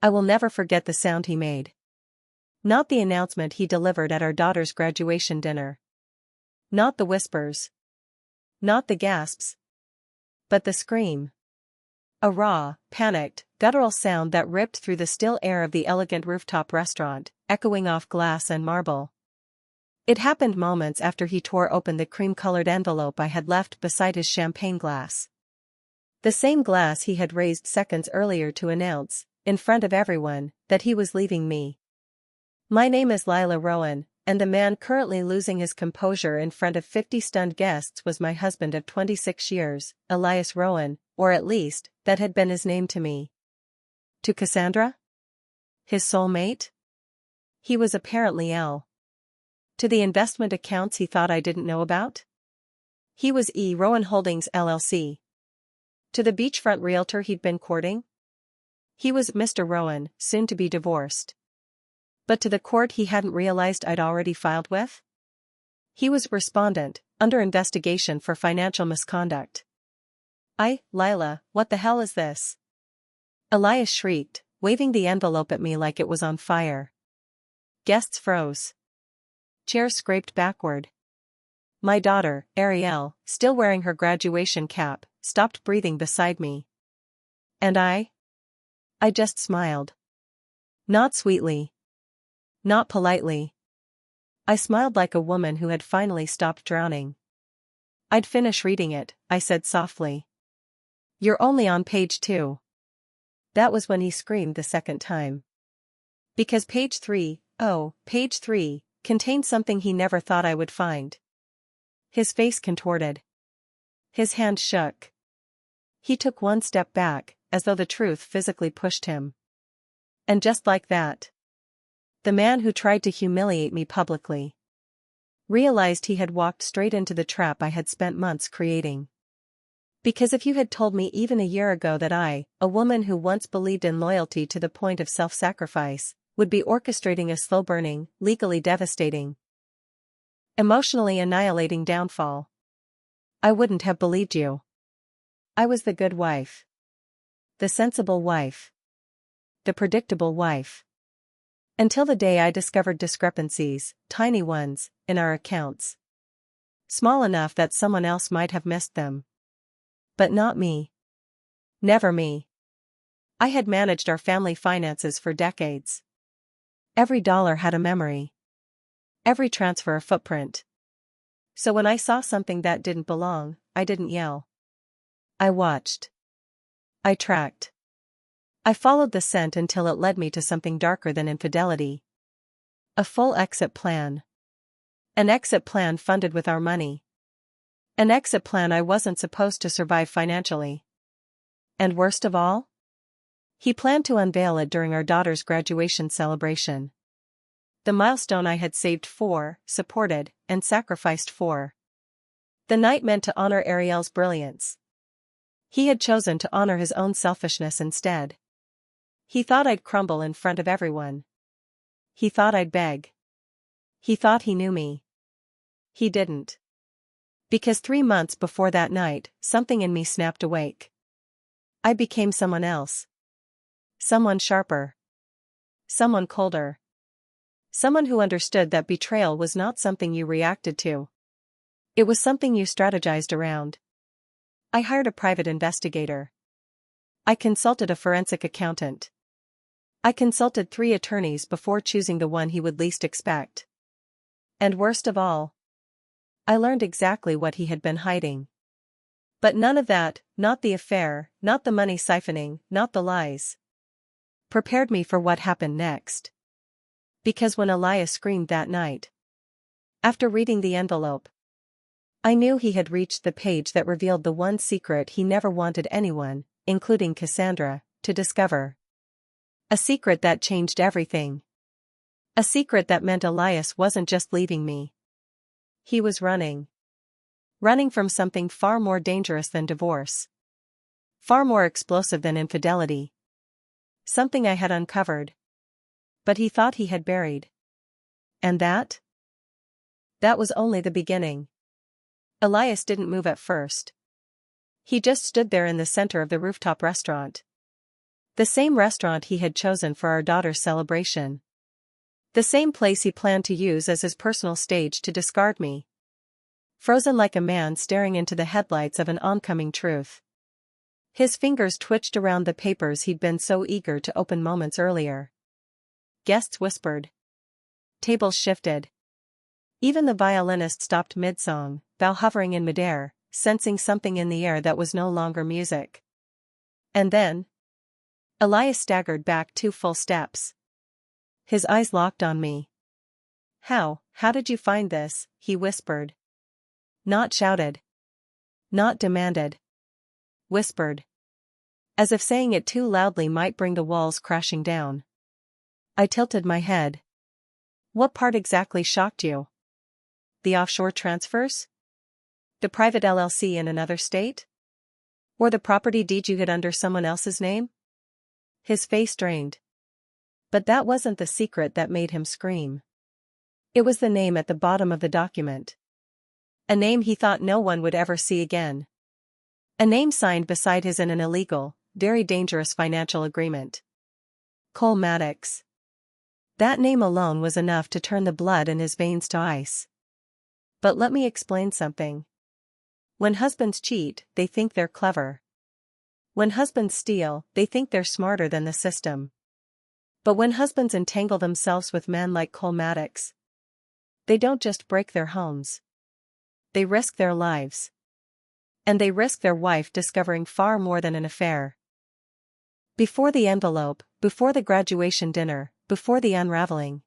I will never forget the sound he made. Not the announcement he delivered at our daughter's graduation dinner. Not the whispers. Not the gasps. But the scream. A raw, panicked, guttural sound that ripped through the still air of the elegant rooftop restaurant, echoing off glass and marble. It happened moments after he tore open the cream-colored envelope I had left beside his champagne glass. The same glass he had raised seconds earlier to announce, in front of everyone, that he was leaving me. My name is Lila Rowan, and the man currently losing his composure in front of 50 stunned guests was my husband of 26 years, Elias Rowan, or at least, that had been his name to me. To Cassandra? His soulmate? He was apparently ill. To the investment accounts he thought I didn't know about? He was E. Rowan Holdings LLC. To the beachfront realtor he'd been courting? He was Mr. Rowan, soon to be divorced. But to the court he hadn't realized I'd already filed with? He was respondent, under investigation for financial misconduct. Lila, what the hell is this? Elias shrieked, waving the envelope at me like it was on fire. Guests froze. Chairs scraped backward. My daughter, Ariel, still wearing her graduation cap, stopped breathing beside me. And I just smiled. Not sweetly. Not politely. I smiled like a woman who had finally stopped drowning. I'd finish reading it, I said softly. You're only on page 2. That was when he screamed the second time. Because page 3, page 3, contained something he never thought I would find. His face contorted. His hand shook. He took one step back, as though the truth physically pushed him. And just like that, the man who tried to humiliate me publicly realized he had walked straight into the trap I had spent months creating. Because if you had told me even a year ago that I, a woman who once believed in loyalty to the point of self-sacrifice, would be orchestrating a slow-burning, legally devastating, emotionally annihilating downfall, I wouldn't have believed you. I was the good wife. The sensible wife. The predictable wife. Until the day I discovered discrepancies, tiny ones, in our accounts. Small enough that someone else might have missed them. But not me. Never me. I had managed our family finances for decades. Every dollar had a memory. Every transfer a footprint. So when I saw something that didn't belong, I didn't yell. I watched. I tracked. I followed the scent until it led me to something darker than infidelity. A full exit plan. An exit plan funded with our money. An exit plan I wasn't supposed to survive financially. And worst of all? He planned to unveil it during our daughter's graduation celebration. The milestone I had saved for, supported, and sacrificed for. The night meant to honor Ariel's brilliance. He had chosen to honor his own selfishness instead. He thought I'd crumble in front of everyone. He thought I'd beg. He thought he knew me. He didn't. Because 3 months before that night, something in me snapped awake. I became someone else. Someone sharper. Someone colder. Someone who understood that betrayal was not something you reacted to. It was something you strategized around. I hired a private investigator. I consulted a forensic accountant. I consulted 3 attorneys before choosing the one he would least expect. And worst of all, I learned exactly what he had been hiding. But none of that, not the affair, not the money siphoning, not the lies, prepared me for what happened next. Because when Elias screamed that night, after reading the envelope, I knew he had reached the page that revealed the one secret he never wanted anyone, including Cassandra, to discover. A secret that changed everything. A secret that meant Elias wasn't just leaving me. He was running. Running from something far more dangerous than divorce. Far more explosive than infidelity. Something I had uncovered. But he thought he had buried. And that? That was only the beginning. Elias didn't move at first. He just stood there in the center of the rooftop restaurant. The same restaurant he had chosen for our daughter's celebration. The same place he planned to use as his personal stage to discard me. Frozen like a man staring into the headlights of an oncoming truth. His fingers twitched around the papers he'd been so eager to open moments earlier. Guests whispered. Tables shifted. Even the violinist stopped mid-song, bow hovering in midair, sensing something in the air that was no longer music. And then Elias staggered back 2 full steps. His eyes locked on me. How did you find this?" he whispered. Not shouted. Not demanded. Whispered. As if saying it too loudly might bring the walls crashing down. I tilted my head. What part exactly shocked you? The offshore transfers? The private LLC in another state? Or the property deed you had under someone else's name? His face drained. But that wasn't the secret that made him scream. It was the name at the bottom of the document. A name he thought no one would ever see again. A name signed beside his in an illegal, very dangerous financial agreement. Cole Maddox. That name alone was enough to turn the blood in his veins to ice. But let me explain something. When husbands cheat, they think they're clever. When husbands steal, they think they're smarter than the system. But when husbands entangle themselves with men like Cole Maddox, they don't just break their homes. They risk their lives. And they risk their wife discovering far more than an affair. Before the envelope, before the graduation dinner, before the unraveling.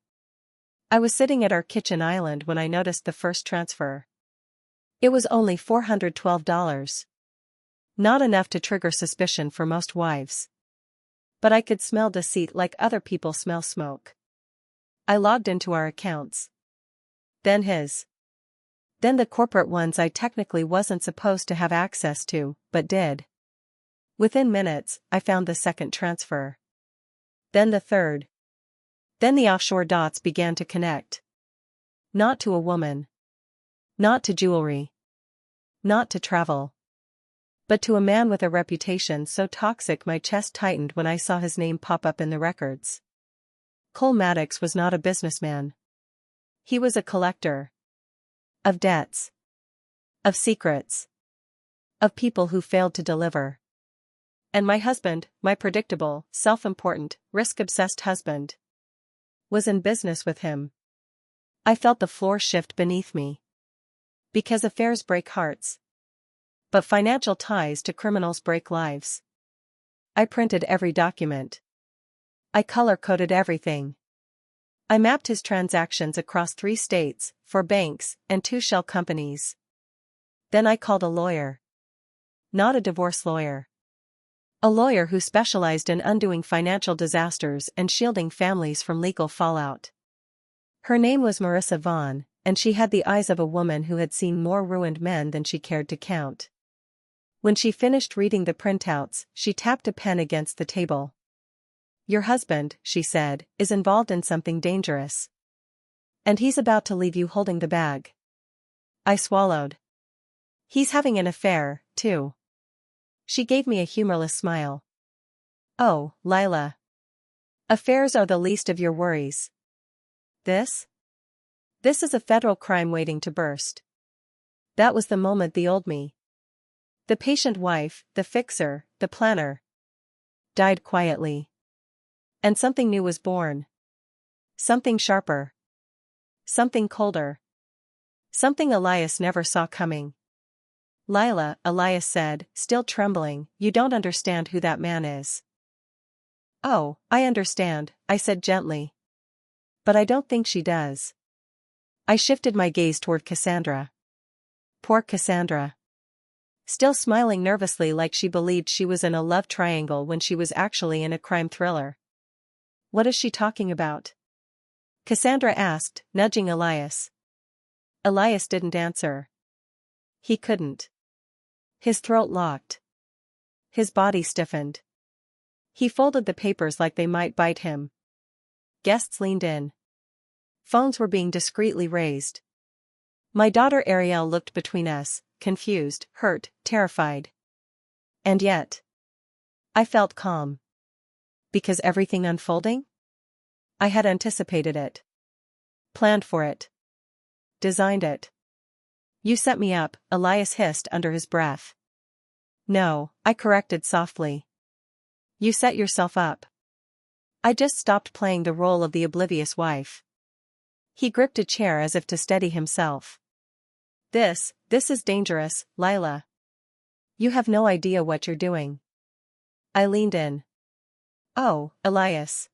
I was sitting at our kitchen island when I noticed the first transfer. It was only $412. Not enough to trigger suspicion for most wives. But I could smell deceit like other people smell smoke. I logged into our accounts. Then his. Then the corporate ones I technically wasn't supposed to have access to, but did. Within minutes, I found the second transfer. Then the third. Then the offshore dots began to connect. Not to a woman. Not to jewelry. Not to travel. But to a man with a reputation so toxic my chest tightened when I saw his name pop up in the records. Cole Maddox was not a businessman. He was a collector. Of debts. Of secrets. Of people who failed to deliver. And my husband, my predictable, self-important, risk-obsessed husband, was in business with him. I felt the floor shift beneath me. Because affairs break hearts. But financial ties to criminals break lives. I printed every document. I color-coded everything. I mapped his transactions across 3 states, 4 banks, and 2 shell companies. Then I called a lawyer. Not a divorce lawyer. A lawyer who specialized in undoing financial disasters and shielding families from legal fallout. Her name was Marissa Vaughn, and she had the eyes of a woman who had seen more ruined men than she cared to count. When she finished reading the printouts, she tapped a pen against the table. Your husband, she said, is involved in something dangerous. And he's about to leave you holding the bag. I swallowed. He's having an affair, too. She gave me a humorless smile. Oh, Lila. Affairs are the least of your worries. This is a federal crime waiting to burst. That was the moment the old me. The patient wife, the fixer, the planner, died quietly. And something new was born. Something sharper. Something colder. Something Elias never saw coming. Lila, Elias said, still trembling, you don't understand who that man is. Oh, I understand, I said gently. But I don't think she does. I shifted my gaze toward Cassandra. Poor Cassandra. Still smiling nervously like she believed she was in a love triangle when she was actually in a crime thriller. What is she talking about? Cassandra asked, nudging Elias. Elias didn't answer. He couldn't. His throat locked. His body stiffened. He folded the papers like they might bite him. Guests leaned in. Phones were being discreetly raised. My daughter Ariel looked between us, confused, hurt, terrified. And yet, I felt calm. Because everything unfolding? I had anticipated it. Planned for it. Designed it. You set me up, Elias hissed under his breath. No, I corrected softly. You set yourself up. I just stopped playing the role of the oblivious wife. He gripped a chair as if to steady himself. This is dangerous, Lila. You have no idea what you're doing. I leaned in. Oh, Elias.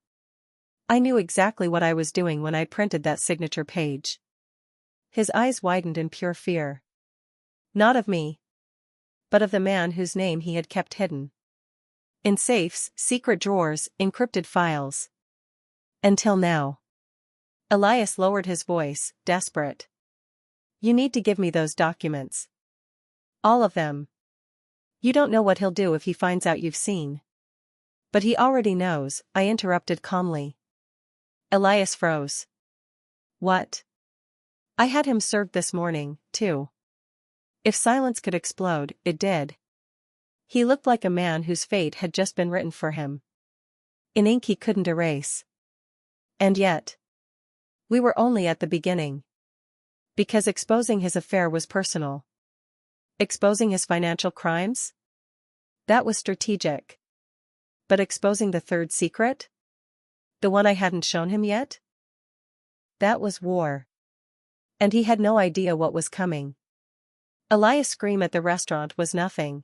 I knew exactly what I was doing when I printed that signature page. His eyes widened in pure fear. Not of me, but of the man whose name he had kept hidden. In safes, secret drawers, encrypted files. Until now. Elias lowered his voice, desperate. You need to give me those documents. All of them. You don't know what he'll do if he finds out you've seen. But he already knows, I interrupted calmly. Elias froze. What? I had him served this morning, too. If silence could explode, it did. He looked like a man whose fate had just been written for him. In ink he couldn't erase. And yet. We were only at the beginning. Because exposing his affair was personal. Exposing his financial crimes? That was strategic. But exposing the third secret? The one I hadn't shown him yet? That was war. And he had no idea what was coming. Elias' scream at the restaurant was nothing.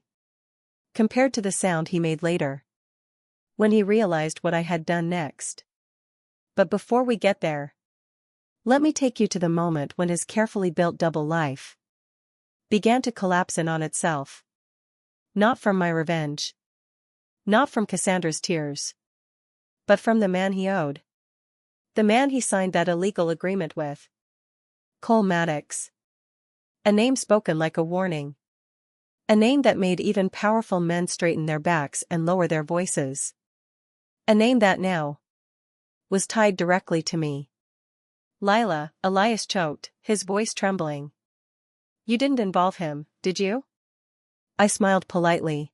Compared to the sound he made later. When he realized what I had done next. But before we get there, let me take you to the moment when his carefully built double life began to collapse in on itself. Not from my revenge. Not from Cassandra's tears. But from the man he owed. The man he signed that illegal agreement with. Cole Maddox. A name spoken like a warning. A name that made even powerful men straighten their backs and lower their voices. A name that now was tied directly to me. Lila, Elias choked, his voice trembling. You didn't involve him, did you? I smiled politely.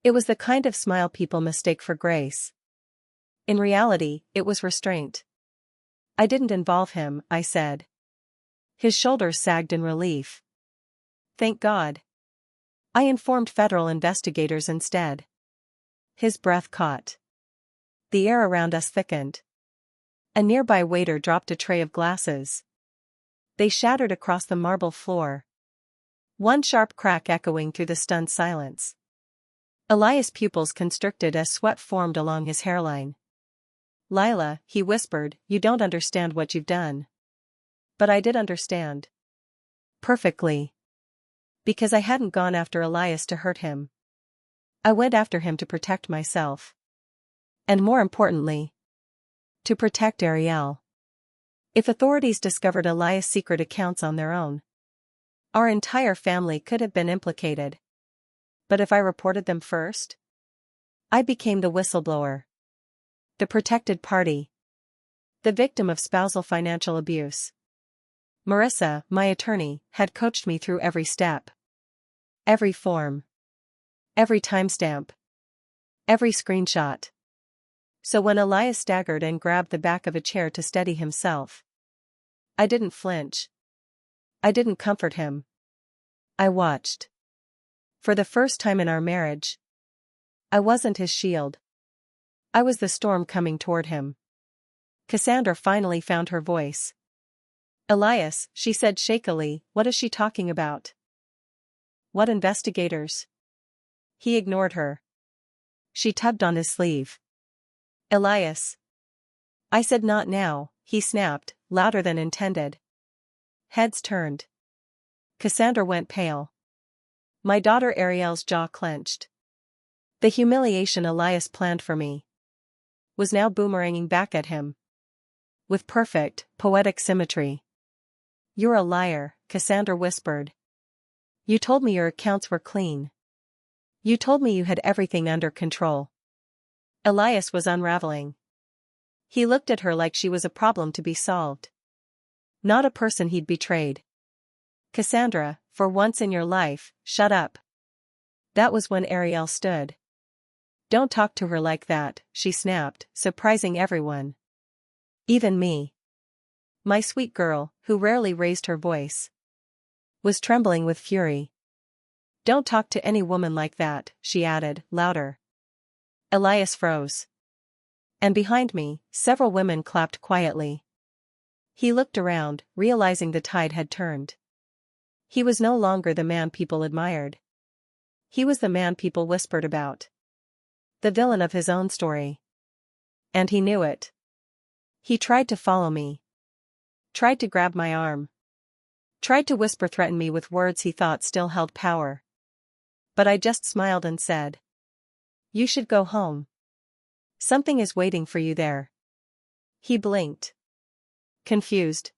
It was the kind of smile people mistake for grace. In reality, it was restraint. I didn't involve him, I said. His shoulders sagged in relief. Thank God. I informed federal investigators instead. His breath caught. The air around us thickened. A nearby waiter dropped a tray of glasses. They shattered across the marble floor. One sharp crack echoing through the stunned silence. Elias' pupils constricted as sweat formed along his hairline. Lila, he whispered, you don't understand what you've done. But I did understand. Perfectly. Because I hadn't gone after Elias to hurt him. I went after him to protect myself. And more importantly, to protect Ariel. If authorities discovered Elias' secret accounts on their own, our entire family could have been implicated. But if I reported them first, I became the whistleblower. The protected party. The victim of spousal financial abuse. Marissa, my attorney, had coached me through every step. Every form. Every timestamp. Every screenshot. So when Elias staggered and grabbed the back of a chair to steady himself, I didn't flinch. I didn't comfort him. I watched. For the first time in our marriage, I wasn't his shield. I was the storm coming toward him. Cassandra finally found her voice. Elias, she said shakily, what is she talking about? What investigators? He ignored her. She tugged on his sleeve. Elias. I said not now, he snapped, louder than intended. Heads turned. Cassandra went pale. My daughter Ariel's jaw clenched. The humiliation Elias planned for me was now boomeranging back at him. With perfect, poetic symmetry. You're a liar, Cassandra whispered. You told me your accounts were clean. You told me you had everything under control. Elias was unraveling. He looked at her like she was a problem to be solved. Not a person he'd betrayed. Cassandra, for once in your life, shut up. That was when Ariel stood. Don't talk to her like that, she snapped, surprising everyone. Even me. My sweet girl, who rarely raised her voice, was trembling with fury. Don't talk to any woman like that, she added, louder. Elias froze. And behind me, several women clapped quietly. He looked around, realizing the tide had turned. He was no longer the man people admired. He was the man people whispered about. The villain of his own story. And he knew it. He tried to follow me. Tried to grab my arm. Tried to threaten me with words he thought still held power. But I just smiled and said, "You should go home. Something is waiting for you there." He blinked. Confused.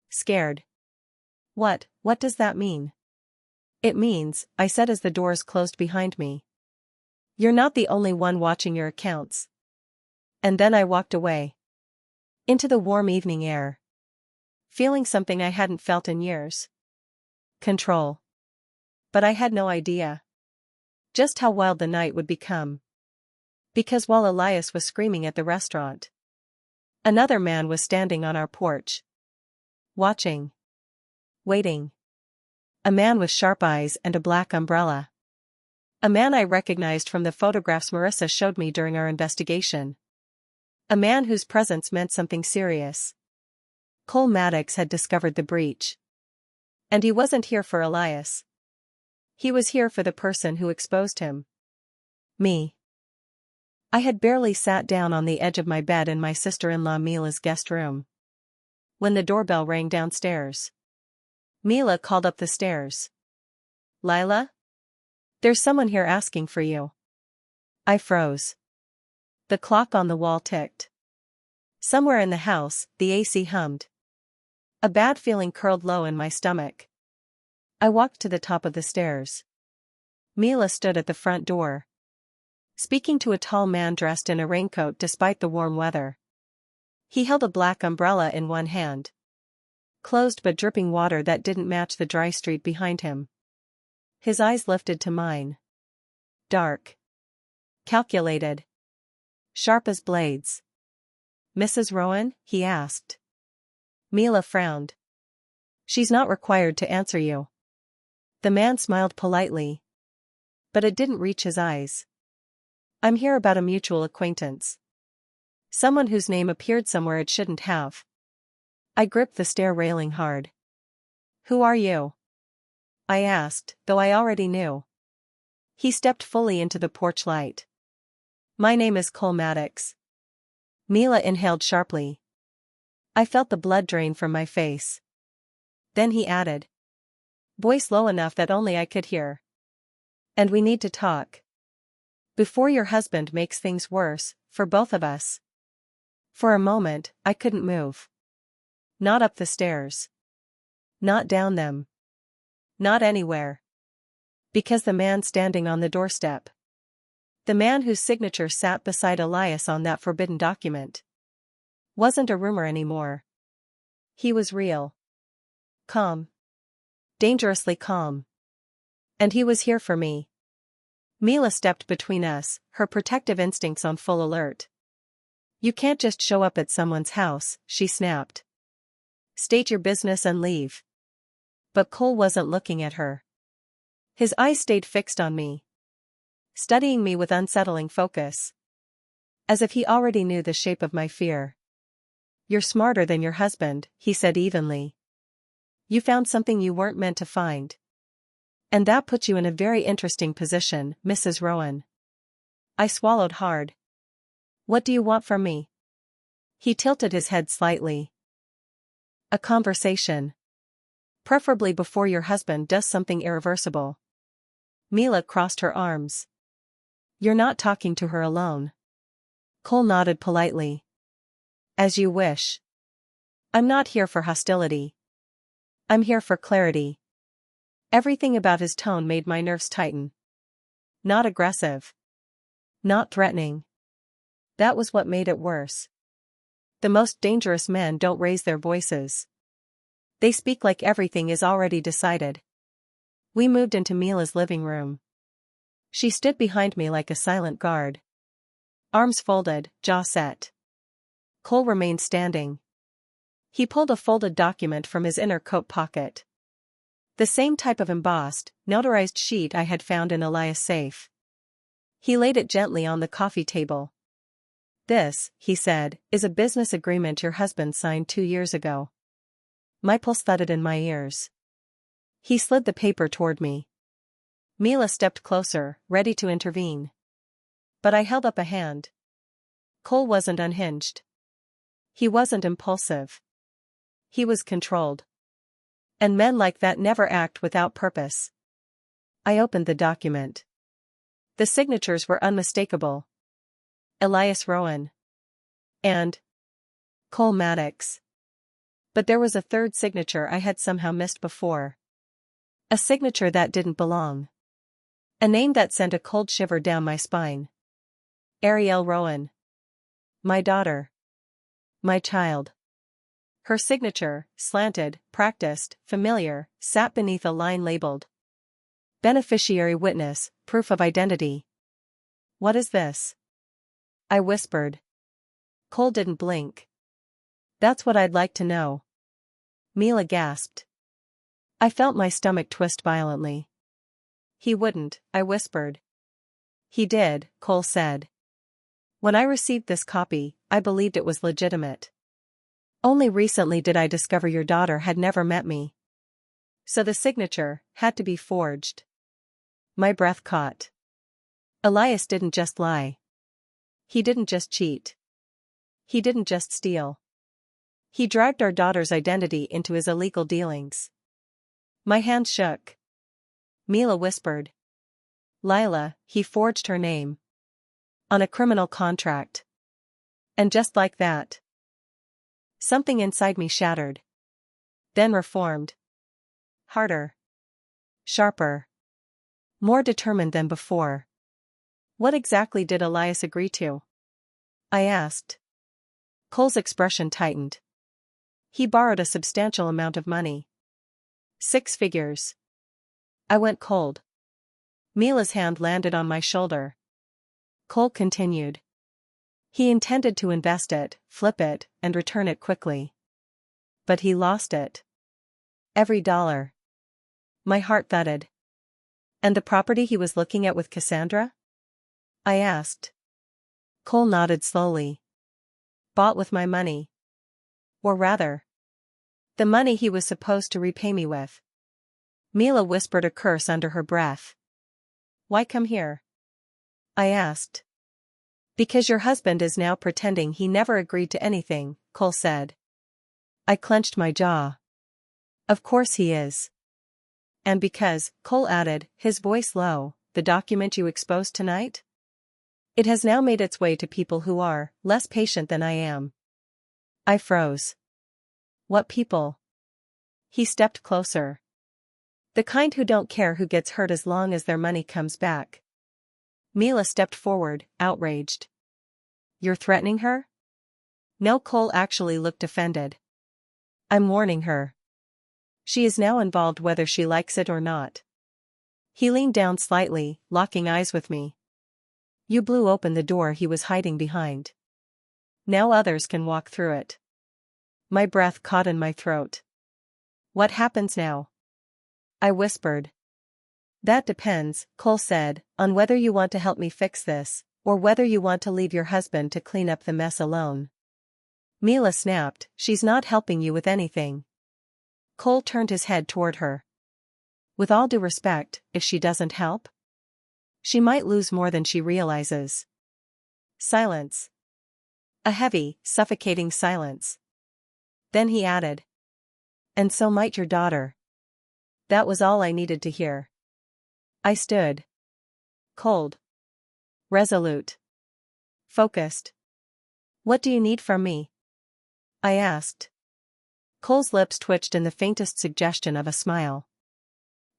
Scared. What does that mean?" "It means," I said as the doors closed behind me, "you're not the only one watching your accounts." And then I walked away. Into the warm evening air. Feeling something I hadn't felt in years. Control. But I had no idea just how wild the night would become. Because while Elias was screaming at the restaurant, another man was standing on our porch. Watching. Waiting. A man with sharp eyes and a black umbrella. A man I recognized from the photographs Marissa showed me during our investigation. A man whose presence meant something serious. Cole Maddox had discovered the breach. And he wasn't here for Elias. He was here for the person who exposed him. Me. I had barely sat down on the edge of my bed in my sister-in-law Mila's guest room when the doorbell rang downstairs. Mila called up the stairs. "Lila? There's someone here asking for you." I froze. The clock on the wall ticked. Somewhere in the house, the AC hummed. A bad feeling curled low in my stomach. I walked to the top of the stairs. Mila stood at the front door, speaking to a tall man dressed in a raincoat despite the warm weather. He held a black umbrella in one hand. Closed but dripping water that didn't match the dry street behind him. His eyes lifted to mine. Dark. Calculated. Sharp as blades. "Mrs. Rowan?" he asked. Mila frowned. "She's not required to answer you." The man smiled politely. But it didn't reach his eyes. "I'm here about a mutual acquaintance. Someone whose name appeared somewhere it shouldn't have." I gripped the stair railing hard. "Who are you?" I asked, though I already knew. He stepped fully into the porch light. "My name is Cole Maddox." Mila inhaled sharply. I felt the blood drain from my face. Then he added, voice low enough that only I could hear, "And we need to talk. Before your husband makes things worse, for both of us." For a moment, I couldn't move. Not up the stairs. Not down them. Not anywhere. Because the man standing on the doorstep, the man whose signature sat beside Elias on that forbidden document, wasn't a rumor anymore. He was real. Calm. Dangerously calm. And he was here for me. Mila stepped between us, her protective instincts on full alert. "You can't just show up at someone's house," she snapped. "State your business and leave." But Cole wasn't looking at her. His eyes stayed fixed on me, studying me with unsettling focus. As if he already knew the shape of my fear. "You're smarter than your husband," he said evenly. "You found something you weren't meant to find. And that puts you in a very interesting position, Mrs. Rowan." I swallowed hard. "What do you want from me?" He tilted his head slightly. "A conversation. Preferably before your husband does something irreversible." Mila crossed her arms. "You're not talking to her alone." Cole nodded politely. "As you wish. I'm not here for hostility. I'm here for clarity." Everything about his tone made my nerves tighten. Not aggressive. Not threatening. That was what made it worse. The most dangerous men don't raise their voices. They speak like everything is already decided. We moved into Mila's living room. She stood behind me like a silent guard. Arms folded, jaw set. Cole remained standing. He pulled a folded document from his inner coat pocket. The same type of embossed, notarized sheet I had found in Elias' safe. He laid it gently on the coffee table. "This," he said, "is a business agreement your husband signed 2 years ago." My pulse thudded in my ears. He slid the paper toward me. Mila stepped closer, ready to intervene. But I held up a hand. Cole wasn't unhinged. He wasn't impulsive. He was controlled. And men like that never act without purpose. I opened the document. The signatures were unmistakable. Elias Rowan. And Cole Maddox. But there was a third signature I had somehow missed before. A signature that didn't belong. A name that sent a cold shiver down my spine. Ariel Rowan. My daughter. My child. Her signature, slanted, practiced, familiar, sat beneath a line labeled Beneficiary Witness, Proof of Identity. "What is this?" I whispered. Cole didn't blink. "That's what I'd like to know." Mila gasped. I felt my stomach twist violently. "He wouldn't," I whispered. "He did," Cole said. "When I received this copy, I believed it was legitimate. Only recently did I discover your daughter had never met me. So the signature had to be forged." My breath caught. Elias didn't just lie. He didn't just cheat. He didn't just steal. He dragged our daughter's identity into his illegal dealings. My hand shook. Mila whispered. "Lila, he forged her name. On a criminal contract. And just like that." Something inside me shattered. Then reformed. Harder. Sharper. More determined than before. "What exactly did Elias agree to?" I asked. Cole's expression tightened. "He borrowed a substantial amount of money. 6 figures. I went cold. Mila's hand landed on my shoulder. Cole continued. "He intended to invest it, flip it, and return it quickly. But he lost it. Every dollar." My heart thudded. "And the property he was looking at with Cassandra?" I asked. Cole nodded slowly. "Bought with my money. Or rather, the money he was supposed to repay me with." Mila whispered a curse under her breath. "Why come here?" I asked. "Because your husband is now pretending he never agreed to anything," Cole said. I clenched my jaw. "Of course he is." "And because," Cole added, his voice low, "the document you exposed tonight? It has now made its way to people who are less patient than I am." I froze. "What people?" He stepped closer. "The kind who don't care who gets hurt as long as their money comes back." Mila stepped forward, outraged. "You're threatening her?" No, Cole actually looked offended. "I'm warning her. She is now involved whether she likes it or not." He leaned down slightly, locking eyes with me. "You blew open the door he was hiding behind. Now others can walk through it." My breath caught in my throat. "What happens now?" I whispered. "That depends," Cole said, "on whether you want to help me fix this, or whether you want to leave your husband to clean up the mess alone." Mila snapped, "She's not helping you with anything." Cole turned his head toward her. "With all due respect, if she doesn't help, she might lose more than she realizes." Silence. A heavy, suffocating silence. Then he added. "And so might your daughter." That was all I needed to hear. I stood. Cold. Resolute. Focused. "What do you need from me?" I asked. Cole's lips twitched in the faintest suggestion of a smile.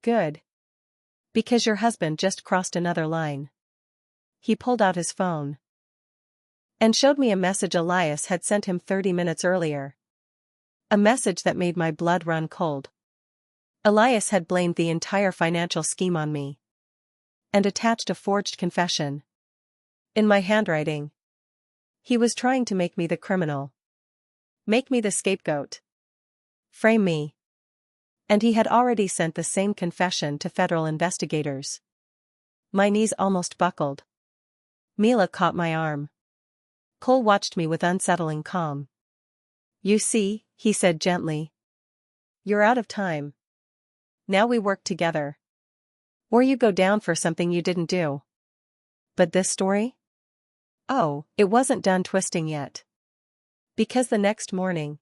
"Good. Because your husband just crossed another line." He pulled out his phone and showed me a message Elias had sent him 30 minutes earlier. A message that made my blood run cold. Elias had blamed the entire financial scheme on me. and attached a forged confession. In my handwriting. He was trying to make me the criminal. Make me the scapegoat. Frame me. And he had already sent the same confession to federal investigators. My knees almost buckled. Mila caught my arm. Cole watched me with unsettling calm. You see, he said gently. You're out of time. Now we work together. Or you go down for something you didn't do. But this story? Oh, it wasn't done twisting yet. Because the next morning,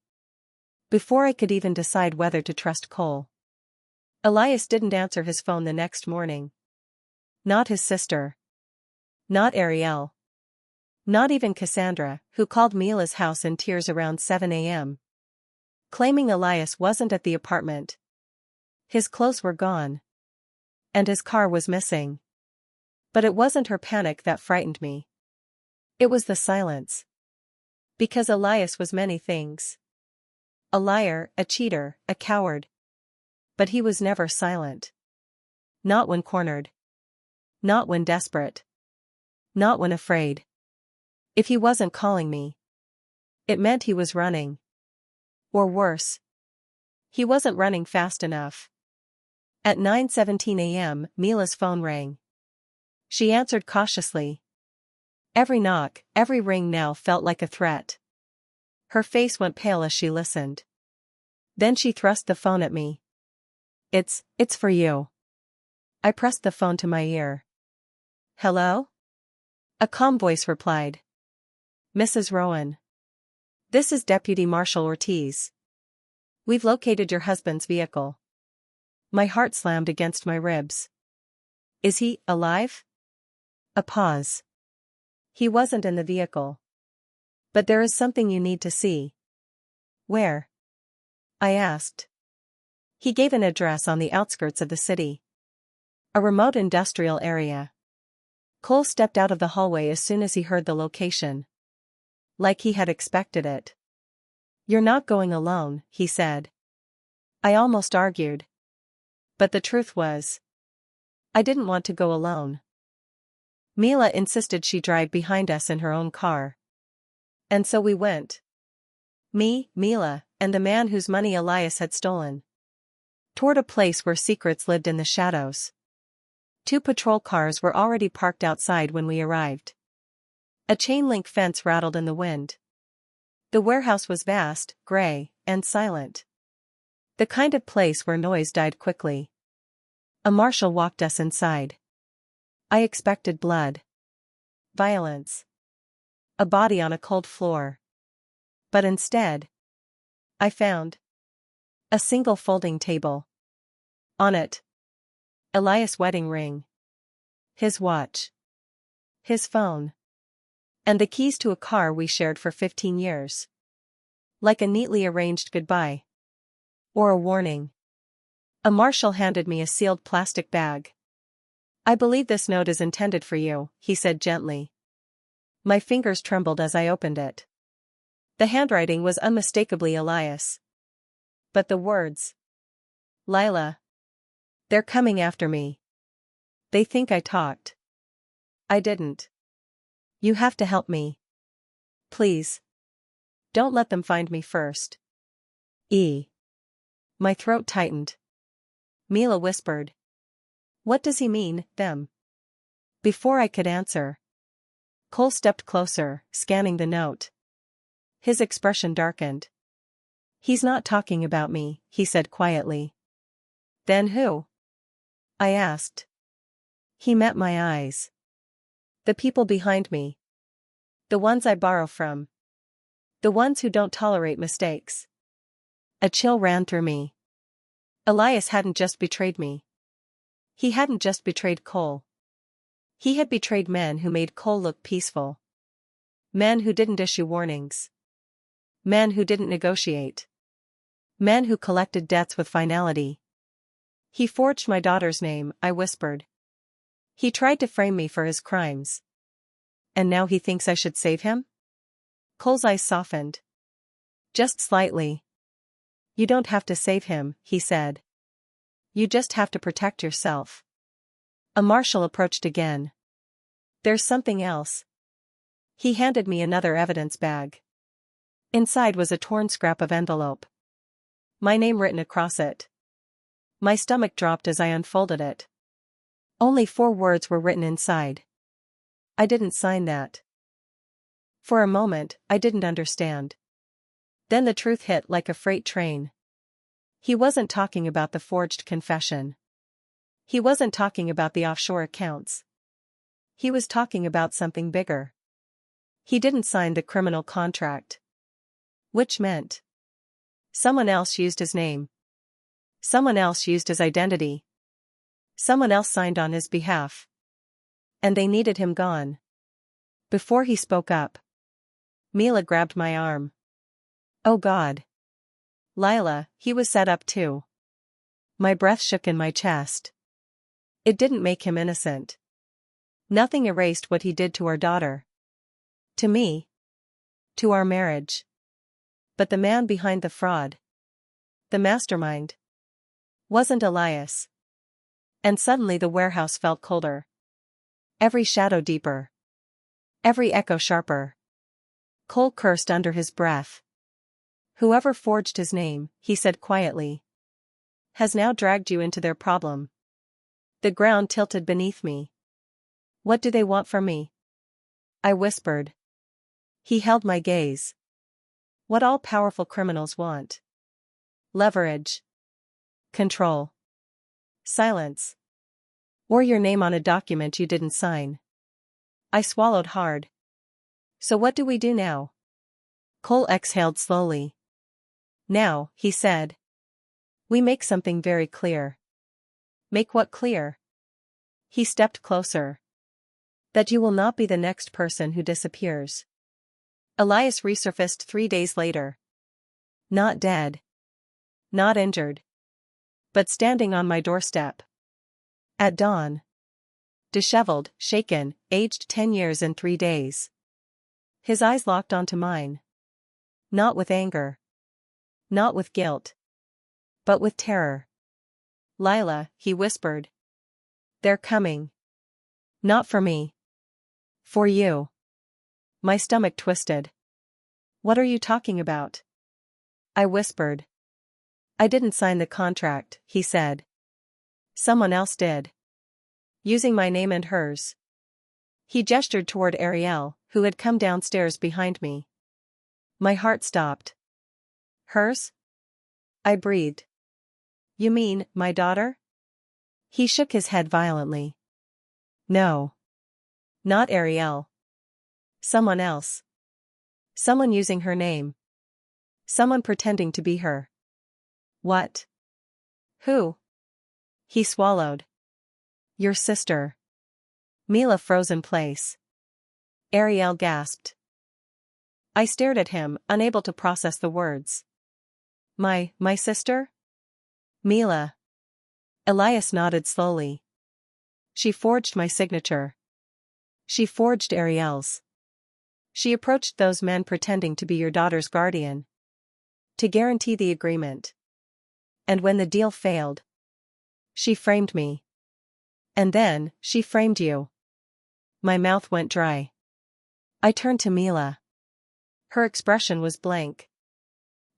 before I could even decide whether to trust Cole, Elias didn't answer his phone the next morning. Not his sister. Not Ariel. Not even Cassandra, who called Mila's house in tears around 7 a.m. claiming Elias wasn't at the apartment. His clothes were gone. And his car was missing. But it wasn't her panic that frightened me. It was the silence. Because Elias was many things. A liar, a cheater, a coward. But he was never silent. Not when cornered. Not when desperate. Not when afraid. If he wasn't calling me, it meant he was running. Or worse. He wasn't running fast enough. At 9:17 a.m., Mila's phone rang. She answered cautiously. Every knock, every ring now felt like a threat. Her face went pale as she listened. Then she thrust the phone at me. It's for you. I pressed the phone to my ear. Hello? A calm voice replied. Mrs. Rowan. This is Deputy Marshal Ortiz. We've located your husband's vehicle. My heart slammed against my ribs. Is he alive? A pause. He wasn't in the vehicle. But there is something you need to see. Where? I asked. He gave an address on the outskirts of the city. A remote industrial area. Cole stepped out of the hallway as soon as he heard the location. Like he had expected it. You're not going alone, he said. I almost argued. But the truth was, I didn't want to go alone. Mila insisted she drive behind us in her own car. And so we went. Me, Mila, and the man whose money Elias had stolen. Toward a place where secrets lived in the shadows. 2 patrol cars were already parked outside when we arrived. A chain-link fence rattled in the wind. The warehouse was vast, gray, and silent. The kind of place where noise died quickly. A marshal walked us inside. I expected blood. Violence. A body on a cold floor. But instead, I found a single folding table. On it, Elias' wedding ring. His watch. His phone. And the keys to a car we shared for 15 years. Like a neatly arranged goodbye. Or a warning. A marshal handed me a sealed plastic bag. I believe this note is intended for you, he said gently. My fingers trembled as I opened it. The handwriting was unmistakably Elias. But the words. Lila. They're coming after me. They think I talked. I didn't. You have to help me. Please. Don't let them find me first. My throat tightened. Mila whispered. What does he mean, them? Before I could answer, Cole stepped closer, scanning the note. His expression darkened. He's not talking about me, he said quietly. Then who? I asked. He met my eyes. The people behind me. The ones I borrow from. The ones who don't tolerate mistakes. A chill ran through me. Elias hadn't just betrayed me. He hadn't just betrayed Cole. He had betrayed men who made Cole look peaceful. Men who didn't issue warnings. Men who didn't negotiate. Men who collected debts with finality. He forged my daughter's name, I whispered. He tried to frame me for his crimes. And now he thinks I should save him? Cole's eyes softened. Just slightly. You don't have to save him, he said. You just have to protect yourself. A marshal approached again. There's something else. He handed me another evidence bag. Inside was a torn scrap of envelope. My name written across it. My stomach dropped as I unfolded it. Only 4 words were written inside. I didn't sign that. For a moment, I didn't understand. Then the truth hit like a freight train. He wasn't talking about the forged confession. He wasn't talking about the offshore accounts. He was talking about something bigger. He didn't sign the criminal contract. Which meant someone else used his name. Someone else used his identity. Someone else signed on his behalf. And they needed him gone. Before he spoke up, Mila grabbed my arm. Oh God. Lila, he was set up too. My breath shook in my chest. It didn't make him innocent. Nothing erased what he did to our daughter. To me. To our marriage. But the man behind the fraud, the mastermind, wasn't Elias. And suddenly the warehouse felt colder. Every shadow deeper. Every echo sharper. Cole cursed under his breath. Whoever forged his name, he said quietly, has now dragged you into their problem. The ground tilted beneath me. What do they want from me? I whispered. He held my gaze. What all powerful criminals want. Leverage. Control. Silence. Or your name on a document you didn't sign. I swallowed hard. So what do we do now? Cole exhaled slowly. Now, he said. We make something very clear. Make what clear? He stepped closer. That you will not be the next person who disappears. Elias resurfaced 3 days later. Not dead. Not injured. But standing on my doorstep. At dawn. Disheveled, shaken, aged 10 years and 3 days. His eyes locked onto mine. Not with anger. Not with guilt. But with terror. Lila, he whispered. They're coming. Not for me. For you. My stomach twisted. What are you talking about? I whispered. I didn't sign the contract, he said. Someone else did. Using my name and hers. He gestured toward Ariel, who had come downstairs behind me. My heart stopped. Hers? I breathed. You mean, my daughter? He shook his head violently. No. Not Ariel. Someone else. Someone using her name. Someone pretending to be her. What? Who? He swallowed. Your sister. Mila froze in place. Ariel gasped. I stared at him, unable to process the words. My sister? Mila. Elias nodded slowly. She forged my signature. She forged Ariel's. She approached those men pretending to be your daughter's guardian. To guarantee the agreement. And when the deal failed, she framed me. And then, she framed you. My mouth went dry. I turned to Mila. Her expression was blank.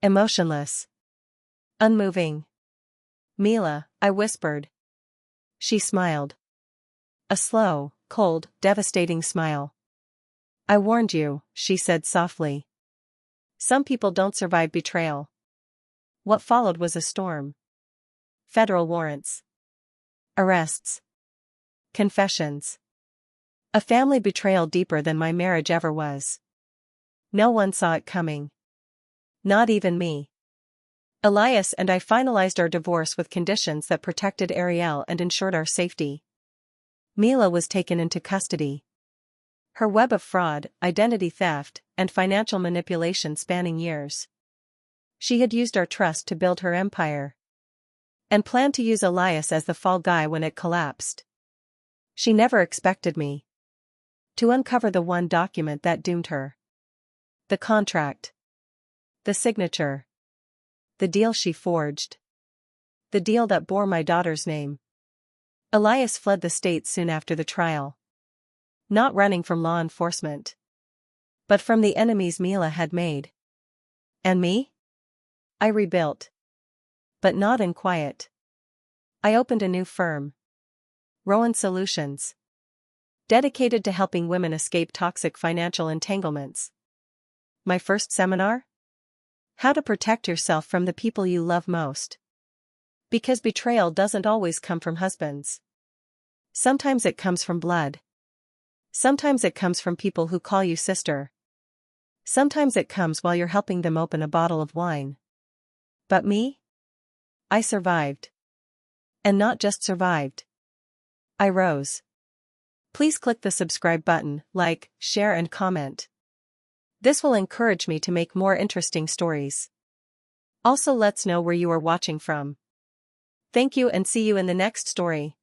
Emotionless. Unmoving. Mila, I whispered. She smiled. A slow, cold, devastating smile. I warned you, she said softly. Some people don't survive betrayal. What followed was a storm. Federal warrants. Arrests. Confessions. A family betrayal deeper than my marriage ever was. No one saw it coming. Not even me. Elias and I finalized our divorce with conditions that protected Ariel and ensured our safety. Mila was taken into custody. Her web of fraud, identity theft, and financial manipulation spanning years. She had used our trust to build her empire. And planned to use Elias as the fall guy when it collapsed. She never expected me to uncover the one document that doomed her. The contract. The signature. The deal she forged. The deal that bore my daughter's name. Elias fled the state soon after the trial. Not running from law enforcement, but from the enemies Mila had made. And me? I rebuilt. But not in quiet. I opened a new firm. Rowan Solutions. Dedicated to helping women escape toxic financial entanglements. My first seminar? How to protect yourself from the people you love most. Because betrayal doesn't always come from husbands. Sometimes it comes from blood. Sometimes it comes from people who call you sister. Sometimes it comes while you're helping them open a bottle of wine. But me? I survived. And not just survived. I rose. Please click the subscribe button, like, share and comment. This will encourage me to make more interesting stories. Also let's know where you are watching from. Thank you and see you in the next story.